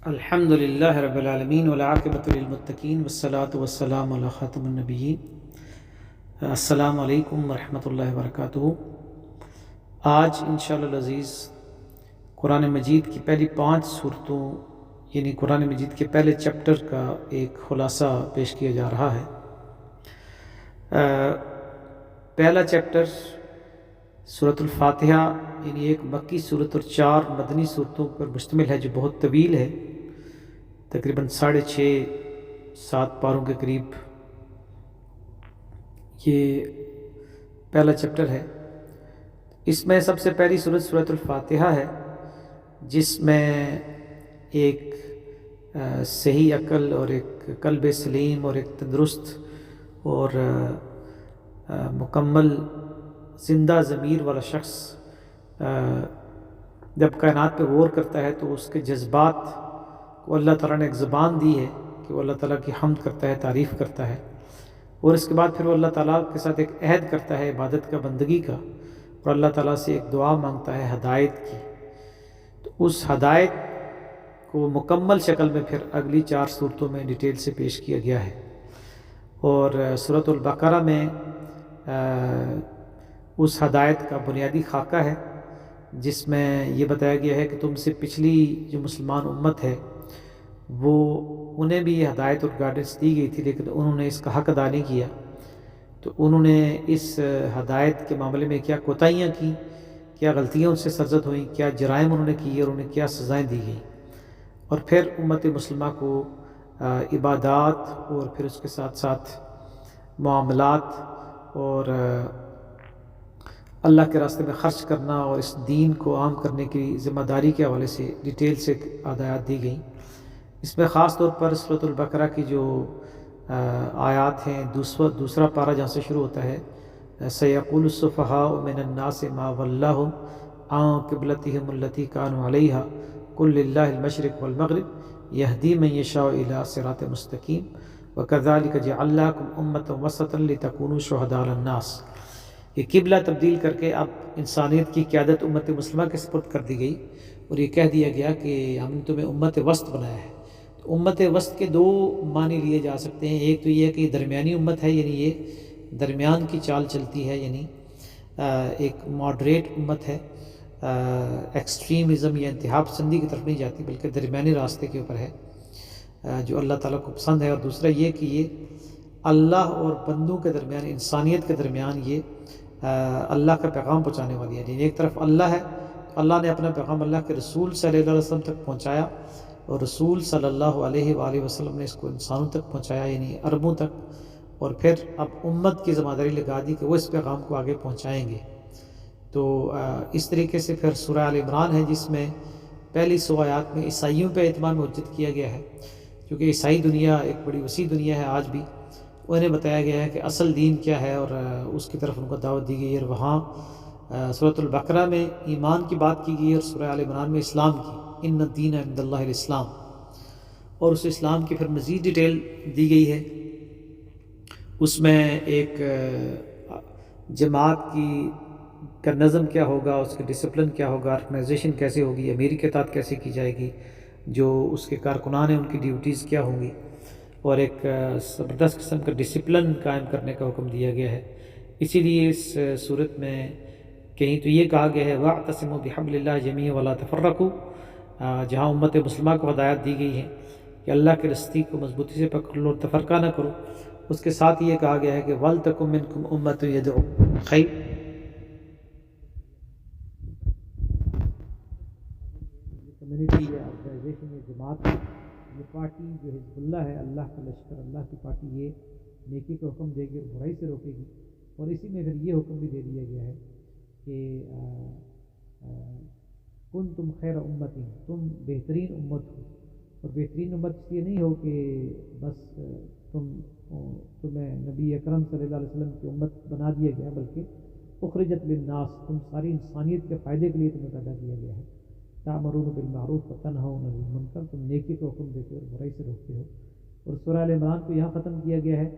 الحمد للہ رب العالمین والعاقبۃ للمتقین والصلاۃ والسلام علی خاتم النبیین۔ السلام علیکم ورحمۃ اللہ وبرکاتہ۔ آج انشاءاللہ العزیز قرآن مجید کی پہلی 5 صورتوں یعنی قرآن مجید کے پہلے چیپٹر کا ایک خلاصہ پیش کیا جا رہا ہے۔ پہلا چیپٹر سورۃ الفاتحہ یعنی ایک مکی صورت اور 4 مدنی صورتوں پر مشتمل ہے، جو بہت طویل ہے، تقریباً 6.5-7 پاروں کے قریب یہ پہلا چیپٹر ہے۔ اس میں سب سے پہلی صورت سورۃ الفاتحہ ہے، جس میں ایک صحیح عقل اور ایک قلب سلیم اور ایک تندرست اور مکمل زندہ ضمیر والا شخص جب کائنات پہ غور کرتا ہے تو اس کے جذبات کو اللہ تعالیٰ نے ایک زبان دی ہے کہ وہ اللہ تعالیٰ کی حمد کرتا ہے، تعریف کرتا ہے، اور اس کے بعد پھر وہ اللہ تعالیٰ کے ساتھ ایک عہد کرتا ہے عبادت کا، بندگی کا، اور اللہ تعالیٰ سے ایک دعا مانگتا ہے ہدایت کی۔ تو اس ہدایت کو مکمل شکل میں پھر اگلی 4 صورتوں میں ڈیٹیل سے پیش کیا گیا ہے۔ اور سورۃ البقرہ میں اس ہدایت کا بنیادی خاکہ ہے، جس میں یہ بتایا گیا ہے کہ تم سے پچھلی جو مسلمان امت ہے وہ انہیں بھی یہ ہدایت اور گائیڈنس دی گئی تھی، لیکن انہوں نے اس کا حق ادا نہیں کیا۔ تو انہوں نے اس ہدایت کے معاملے میں کیا کوتاہیاں کی، کیا غلطیاں ان سے سرزد ہوئیں، کیا جرائم انہوں نے کیے اور انہیں کیا سزائیں دی گئیں، اور پھر امت مسلمہ کو عبادات اور پھر اس کے ساتھ ساتھ معاملات اور اللہ کے راستے میں خرچ کرنا اور اس دین کو عام کرنے کی ذمہ داری کے حوالے سے ڈیٹیل سے ہدایات دی گئیں۔ اس میں خاص طور پر سورۃ البقرہ کی جو آیات ہیں، دوسرا پارہ جہاں سے شروع ہوتا ہے، سَيَقُولُ السُّفَهَاءُ مِنَ النَّاسِ مَا وَلَّاهُمْ عَن قِبْلَتِهِمُ الَّتِي كَانُوا عَلَيْهَا قُل لِلَّهِ الْمَشْرِقُ وَالْمَغْرِبُ يَهْدِي مَن يَشَاءُ إِلَىٰ صِرَاطٍ مُّسْتَقِيمٍ وَكَذَٰلِكَ جَعَلْنَاكُمْ أُمَّةً وَسَطًا لِتَكُونُوا شُهَدَاءَ عَلَى النَّاسِ۔ یہ قبلہ تبدیل کر کے اب انسانیت کی قیادت امت مسلمہ کے سپرد کر دی گئی، اور یہ کہہ دیا گیا کہ ہم نے تمہیں امت وسط بنایا ہے۔ تو امت وسط کے 2 معنی لیے جا سکتے ہیں۔ ایک تو یہ ہے کہ درمیانی امت ہے، یعنی یہ درمیان کی چال چلتی ہے، یعنی ایک ماڈریٹ امت ہے، ایکسٹریمزم یا انتہا پسندی کی طرف نہیں جاتی، بلکہ درمیانی راستے کے اوپر ہے جو اللہ تعالیٰ کو پسند ہے۔ اور دوسرا یہ کہ یہ اللہ اور بندوں کے درمیان، انسانیت کے درمیان یہ اللہ کا پیغام پہنچانے والی ہے۔ یعنی ایک طرف اللہ ہے، اللہ نے اپنا پیغام اللہ کے رسول صلی اللہ علیہ وسلم تک پہنچایا، اور رسول صلی اللہ علیہ وآلہ وسلم نے اس کو انسانوں تک پہنچایا، یعنی عربوں تک، اور پھر اب امت کی ذمہ داری لگا دی کہ وہ اس پیغام کو آگے پہنچائیں گے۔ تو اس طریقے سے پھر سورہ آل عمران ہے، جس میں پہلی 100 آیات میں عیسائیوں پہ اتمام حجت کیا گیا ہے، کیونکہ عیسائی دنیا ایک بڑی وسیع دنیا ہے آج بھی۔ انہیں بتایا گیا ہے کہ اصل دین کیا ہے، اور اس کی طرف ان کو دعوت دی گئی ہے۔ اور وہاں سورۃ البقرہ میں ایمان کی بات کی گئی ہے، اور سورہ آل عمران میں اسلام کی، ان الدین عند اللہ الاسلام، اور اس اسلام کی پھر مزید ڈیٹیل دی گئی ہے۔ اس میں ایک جماعت کا نظم کیا ہوگا، اس کے ڈسپلن کیا ہوگا، آرگنائزیشن کیسے ہوگی، امیر کے تحت کیسے کی جائے گی، جو اس کے کارکنان ہیں ان کی ڈیوٹیز کیا ہوں گی، اور ایک زبردست قسم کا ڈسپلن قائم کرنے کا حکم دیا گیا ہے۔ اسی لیے اس صورت میں کہیں تو یہ کہا گیا ہے وَاعْتَصِمُوا بِحَبْلِ اللَّهِ جَمِيعًا وَلَا تَفَرَّقُوا، جہاں امت مسلمہ کو ہدایت دی گئی ہے کہ اللہ کے رستے کو مضبوطی سے پکڑ لو اور تفرقہ نہ کرو، اس کے ساتھ یہ کہا گیا ہے کہ وَلْتَكُن مِّنكُمْ أُمَّةٌ يَدْعُونَ خَيْرًا، یہ کمیونٹی یا آرگنائزیشن یا جماعت، یہ پارٹی جو حزب اللہ ہے، اللہ کا لشکر، اللہ کی پارٹی، یہ نیکی کا حکم دے گی اور برائی سے روکے گی۔ اور اسی میں پھر یہ حکم بھی دے دیا گیا ہے کہ کنتم خیر امت، تم بہترین امت ہو، اور بہترین امت اس لیے نہیں ہو کہ بس تمہیں نبی اکرم صلی اللہ علیہ وسلم کی امت بنا دیا گیا، بلکہ اخرجت للناس، تم ساری انسانیت کے فائدے کے لیے تمہیں پیدا کیا گیا ہے۔ تأمرون بالمعروف وتنہون عن المنکر، تم نیکی کو حکم دیتے ہو اور برائی سے روکتے ہو۔ اور سورہ ال عمران کو یہاں ختم کیا گیا ہے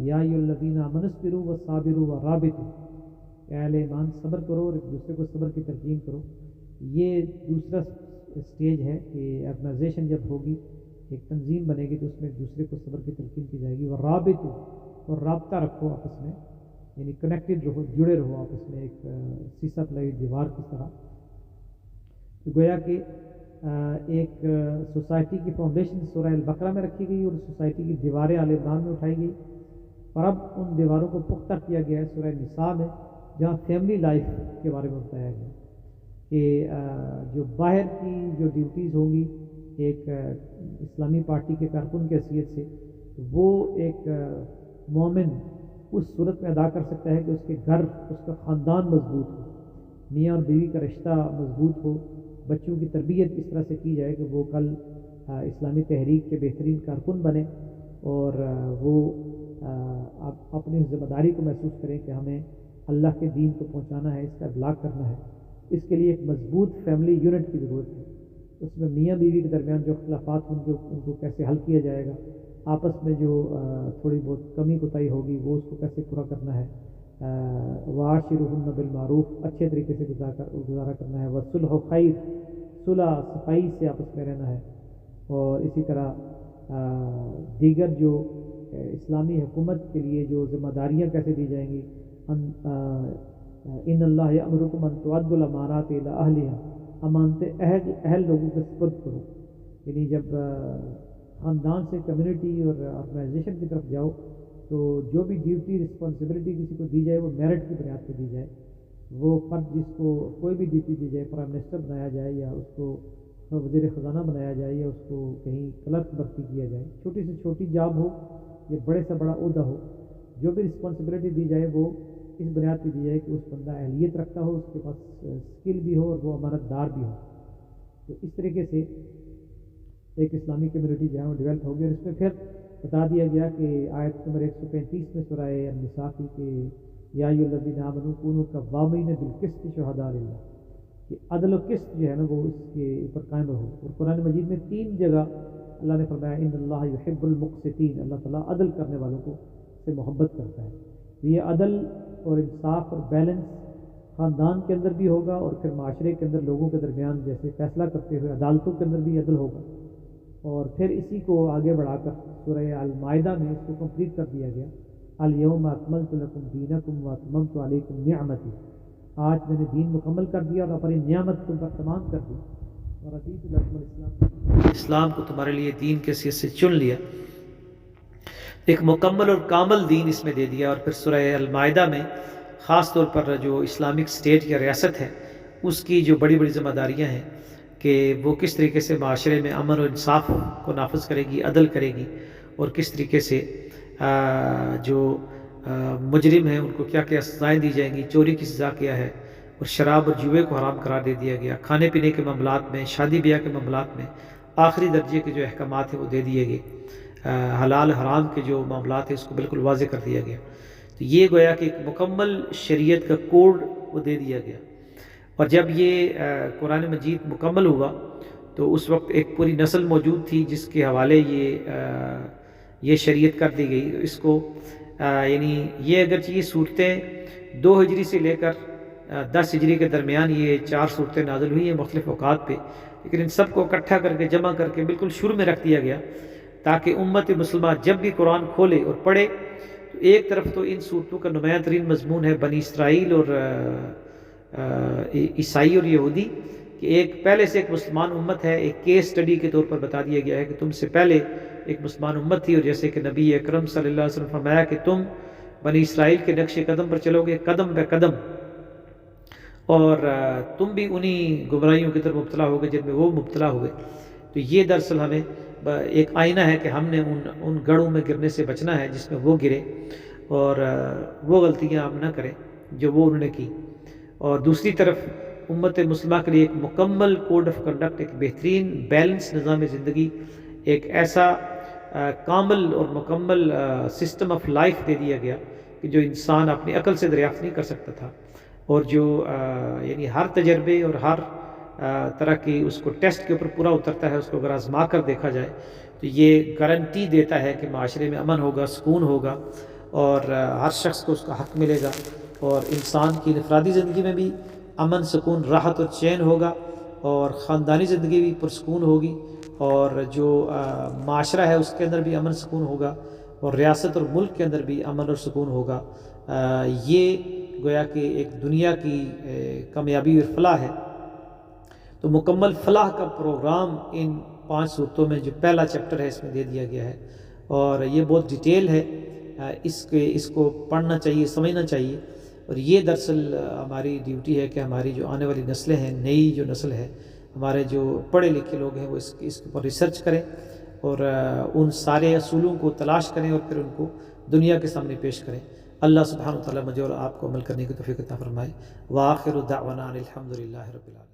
یا ایھا الذین آمنوا اصبروا وصابروا ورابطوا، اے اہل ایمان صبر کرو اور ایک دوسرے کو صبر کی تلقین کرو۔ یہ دوسرا اسٹیج ہے کہ آرگنائزیشن جب ہوگی، ایک تنظیم بنے گی تو اس میں ایک دوسرے کو صبر کی تلقین کی جائے گی. وہ رابط اور رابطہ رکھو آپس میں، یعنی کنیکٹڈ رہو، جڑے رہو آپس میں ایک سیسا پلائی دیوار کی طرح. تو گویا کہ ایک سوسائٹی کی فاؤنڈیشن سورہ البقرہ میں رکھی گئی اور سوسائٹی کی دیواریں آل عمران میں اٹھائی گئی، اور اب ان دیواروں کو پختہ کیا گیا ہے سورہ نساء میں، جہاں فیملی لائف کے بارے میں بتایا گیا کہ جو باہر کی جو ڈیوٹیز ہوں گی ایک اسلامی پارٹی کے کارکن کی حیثیت سے، وہ ایک مومن اس صورت میں ادا کر سکتا ہے کہ اس کے گھر، اس کا خاندان مضبوط ہو، میاں اور بیوی کا رشتہ مضبوط ہو، بچوں کی تربیت اس طرح سے کی جائے کہ وہ کل اسلامی تحریک کے بہترین کارکن بنے، اور وہ اپنی ذمہ داری کو محسوس کریں کہ ہمیں اللہ کے دین کو پہنچانا ہے، اس کا ابلاغ کرنا ہے. اس کے لیے ایک مضبوط فیملی یونٹ کی ضرورت ہے. اس میں میاں بیوی کے درمیان جو اختلافات ہوں گے ان کو کیسے حل کیا جائے گا، آپس میں جو تھوڑی بہت کمی کوتاہی ہوگی وہ اس کو کیسے پورا کرنا ہے، وعاشرہن بالمعروف، اچھے طریقے سے گزارا کرنا ہے، والصلح خیر، صلح صفائی سے آپس میں رہنا ہے. اور اسی طرح دیگر جو اسلامی حکومت کے لیے جو ذمہ داریاں کیسے دی جائیں گی، ان اللہ یامرکم ان تؤدوا الامانات الی اہلھا، امانتیں اہل لوگوں کے سپرد کرو. یعنی جب خاندان سے کمیونٹی اور آرگنائزیشن کی طرف جاؤ تو جو بھی ڈیوٹی رسپانسبلٹی کسی کو دی جائے وہ میرٹ کی بنیاد پہ دی جائے. وہ فرد جس کو کوئی بھی ڈیوٹی دی جائے، پرائم منسٹر بنایا جائے یا اس کو وزیر خزانہ بنایا جائے یا اس کو کہیں کلرک بھرتی کیا جائے، چھوٹی سے چھوٹی جاب ہو یا بڑے سے بڑا عہدہ ہو، جو بھی رسپانسبلٹی دی جائے وہ اس بنیاد پہ دی جائے کہ اس بندہ اہلیت رکھتا ہو، اس کے پاس اسکل بھی ہو اور وہ امانت دار بھی ہو. تو اس طریقے سے ایک اسلامی کمیونٹی جو ہے وہ ڈیولپ ہوگی. اور اس میں پھر بتا دیا گیا کہ آیت نمبر 135 میں سورہ النساء کی کہ یا ایھا الذین آمنوا کونوا قوامین بالقسط شہداء للہ، کہ عدل و قسط جو ہے نا وہ اس کے اوپر قائم رہو. اور قرآن مجید میں 3 جگہ اللہ نے فرمایا ان اللہ یحب المقسطین، اللہ تعالیٰ عدل کرنے والوں کو سے محبت کرتا ہے. تو یہ عدل اور انصاف اور بیلنس خاندان کے اندر بھی ہوگا، اور پھر معاشرے کے اندر لوگوں کے درمیان جیسے فیصلہ کرتے ہوئے عدالتوں کے اندر بھی عدل ہوگا. اور پھر اسی کو آگے بڑھا کر سورہ المائدہ میں اس کو کمپلیٹ کر دیا گیا، الیوم اکملت لکم دینکم واتممت علیکم نعمتی، آج میں نے دین مکمل کر دیا اور اپنی نعمت تم پر تمام کر دی، اور رضیت لکم الاسلام، اسلام کو تمہارے لیے دین کے حیثیت سے چن لیا، ایک مکمل اور کامل دین اس میں دے دیا. اور پھر سورہ المائدہ میں خاص طور پر جو اسلامک اسٹیٹ یا ریاست ہے اس کی جو بڑی بڑی ذمہ داریاں ہیں کہ وہ کس طریقے سے معاشرے میں امن و انصاف کو نافذ کرے گی، عدل کرے گی، اور کس طریقے سے جو مجرم ہیں ان کو کیا کیا سزائیں دی جائیں گی، چوری کی سزا کیا ہے، اور شراب اور جوئے کو حرام قرار دے دیا گیا. کھانے پینے کے معاملات میں، شادی بیاہ کے معاملات میں آخری درجے کے جو احکامات ہیں وہ دے دیے گئے. حلال حرام کے جو معاملات ہیں اس کو بالکل واضح کر دیا گیا. تو یہ گویا کہ ایک مکمل شریعت کا کوڈ وہ دے دیا گیا. اور جب یہ قرآن مجید مکمل ہوا تو اس وقت ایک پوری نسل موجود تھی جس کے حوالے یہ شریعت کر دی گئی. اس کو یعنی یہ اگرچہ یہ صورتیں 2 ہجری سے لے کر 10 ہجری کے درمیان یہ 4 صورتیں نازل ہوئی ہیں مختلف اوقات پہ، لیکن ان سب کو اکٹھا کر کے جمع کر کے بالکل شروع میں رکھ دیا گیا تاکہ امت مسلمہ جب بھی قرآن کھولے اور پڑھے تو ایک طرف تو ان صورتوں کا نمایاں ترین مضمون ہے بنی اسرائیل اور عیسائی اور یہودی، کہ ایک پہلے سے ایک مسلمان امت ہے، ایک کیس سٹڈی کے طور پر بتا دیا گیا ہے کہ تم سے پہلے ایک مسلمان امت تھی، اور جیسے کہ نبی اکرم صلی اللہ علیہ وسلم فرمایا کہ تم بنی اسرائیل کے نقش قدم پر چلو گے قدم بے قدم، اور تم بھی انہی گمراہیوں کی طرف مبتلا ہوگے جن میں وہ مبتلا ہوئے. تو یہ دراصل ہمیں ایک آئینہ ہے کہ ہم نے ان گڑھوں میں گرنے سے بچنا ہے جس میں وہ گرے، اور وہ غلطیاں ہم نہ کریں جو وہ انہوں نے کی. اور دوسری طرف امت مسلمہ کے لیے ایک مکمل کوڈ آف کنڈکٹ، ایک بہترین بیلنس نظام زندگی، ایک ایسا کامل اور مکمل سسٹم آف لائف دے دیا گیا کہ جو انسان اپنی عقل سے دریافت نہیں کر سکتا تھا، اور جو یعنی ہر تجربے اور ہر طرح کی اس کو ٹیسٹ کے اوپر پورا اترتا ہے. اس کو اگر آزما کر دیکھا جائے تو یہ گارنٹی دیتا ہے کہ معاشرے میں امن ہوگا، سکون ہوگا، اور ہر شخص کو اس کا حق ملے گا، اور انسان کی انفرادی زندگی میں بھی امن، سکون، راحت اور چین ہوگا، اور خاندانی زندگی بھی پرسکون ہوگی، اور جو معاشرہ ہے اس کے اندر بھی امن سکون ہوگا، اور ریاست اور ملک کے اندر بھی امن اور سکون ہوگا۔ یہ گویا کہ ایک دنیا کی کامیابی اور فلاح ہے۔ تو مکمل فلاح کا پروگرام ان 5 صورتوں میں جو پہلا چیپٹر ہے اس میں دے دیا گیا ہے، اور یہ بہت ڈیٹیل ہے، اس کو پڑھنا چاہیے، سمجھنا چاہیے۔ اور یہ دراصل ہماری ڈیوٹی ہے کہ ہماری جو آنے والی نسلیں ہیں، نئی جو نسل ہے، ہمارے جو پڑھے لکھے لوگ ہیں، وہ اس کے اوپر ریسرچ کریں اور ان سارے اصولوں کو تلاش کریں اور پھر ان کو دنیا کے سامنے پیش کریں۔ اللہ سبحانہ و تعالیٰ مجھے اور آپ کو عمل کرنے کی توفیق عطا فرمائے۔ وآخر دعوانا الحمد للہ رب العالمین۔